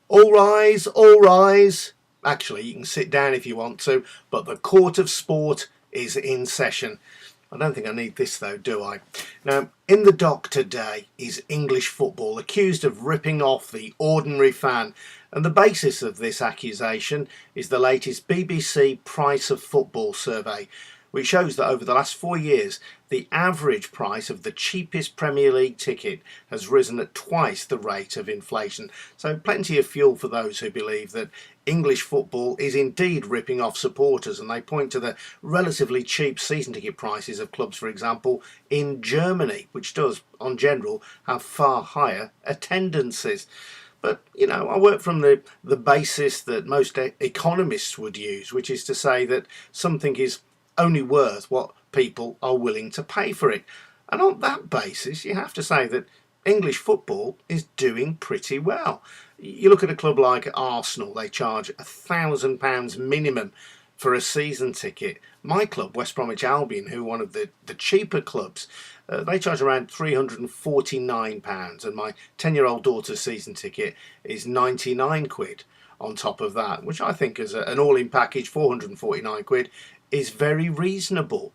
All rise, all rise. Actually, you can sit down if you want to, but the Court of Sport is in session. I don't think I need this though, do I? Now, in the dock today is English football, accused of ripping off the ordinary fan. And the basis of this accusation is the latest BBC Price of Football survey, which shows that over the last 4 years, the average price of the cheapest Premier League ticket has risen at twice the rate of inflation. So plenty of fuel for those who believe that English football is indeed ripping off supporters, and they point to the relatively cheap season ticket prices of clubs, for example, in Germany, which does, on general, have far higher attendances. But, I work from the basis that most economists would use, which is to say that something is only worth what people are willing to pay for it. And on that basis, you have to say that English football is doing pretty well. You look at a club like Arsenal, they charge £1,000 minimum for a season ticket. My club, West Bromwich Albion, who are one of the cheaper clubs, they charge around £349, and my 10-year-old daughter's season ticket is 99 quid on top of that, which I think as an all-in package, 449 quid, is very reasonable.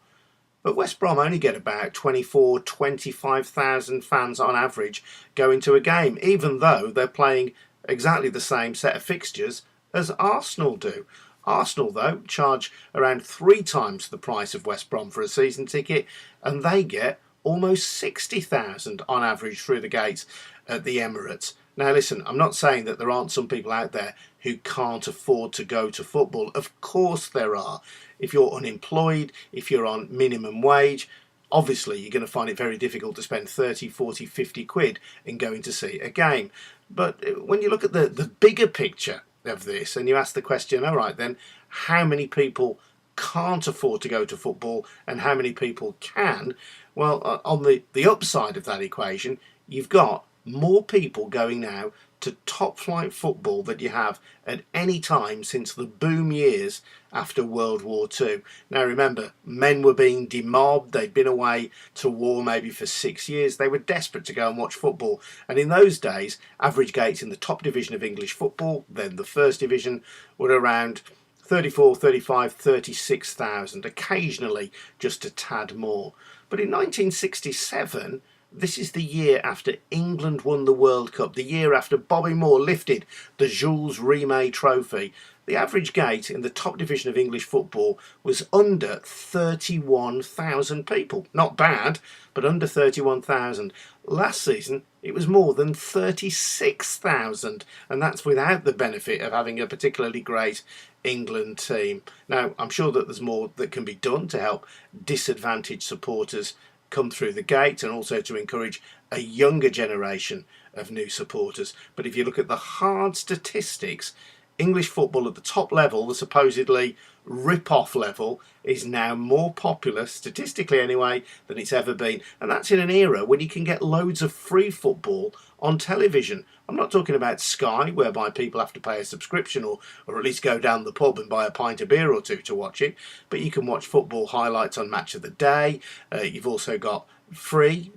But West Brom only get about 25,000 fans on average going to a game, even though they're playing exactly the same set of fixtures as Arsenal do. Arsenal, though, charge around 3 times the price of West Brom for a season ticket, and they get almost 60,000 on average through the gates at the Emirates. Now listen, I'm not saying that there aren't some people out there who can't afford to go to football. Of course there are. If you're unemployed, if you're on minimum wage, obviously you're going to find it very difficult to spend 30, 40, 50 quid in going to see a game. But when you look at the bigger picture of this and you ask the question, all right then, how many people can't afford to go to football and how many people can? Well, on the upside of that equation, you've got more people going now to top flight football than you have at any time since the boom years after World War II. Now remember, men were being demobbed, they'd been away to war maybe for 6 years, they were desperate to go and watch football, and in those days average gates in the top division of English football, then the first division, were around 34, 35, 36,000, occasionally just a tad more. But in 1967, this is the year after England won the World Cup, the year after Bobby Moore lifted the Jules Rimet trophy. The average gate in the top division of English football was under 31,000 people. Not bad, but under 31,000. Last season, it was more than 36,000, and that's without the benefit of having a particularly great England team. Now, I'm sure that there's more that can be done to help disadvantaged supporters come through the gate and also to encourage a younger generation of new supporters. But if you look at the hard statistics, English football at the top level, the supposedly rip-off level, is now more popular, statistically anyway, than it's ever been. And that's in an era when you can get loads of free football on television. I'm not talking about Sky, whereby people have to pay a subscription or at least go down the pub and buy a pint of beer or two to watch it. But you can watch football highlights on Match of the Day. You've also got free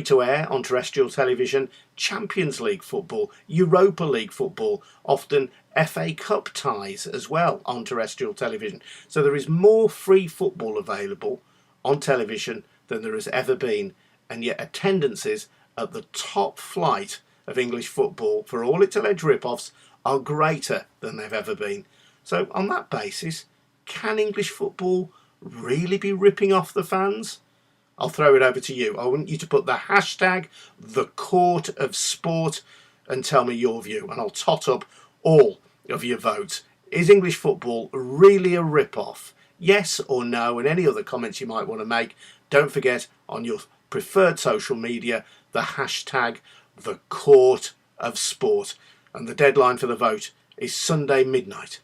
to air on terrestrial television, Champions League football, Europa League football, often FA Cup ties as well on terrestrial television. So there is more free football available on television than there has ever been, and yet attendances at the top flight of English football, for all its alleged rip-offs, are greater than they've ever been. So on that basis, can English football really be ripping off the fans? I'll throw it over to you. I want you to put the hashtag #TheCourtOfSport and tell me your view, and I'll tot up all of your votes. Is English football really a rip-off? Yes or no? And any other comments you might want to make, don't forget on your preferred social media, the hashtag #TheCourtOfSport. And the deadline for the vote is Sunday midnight.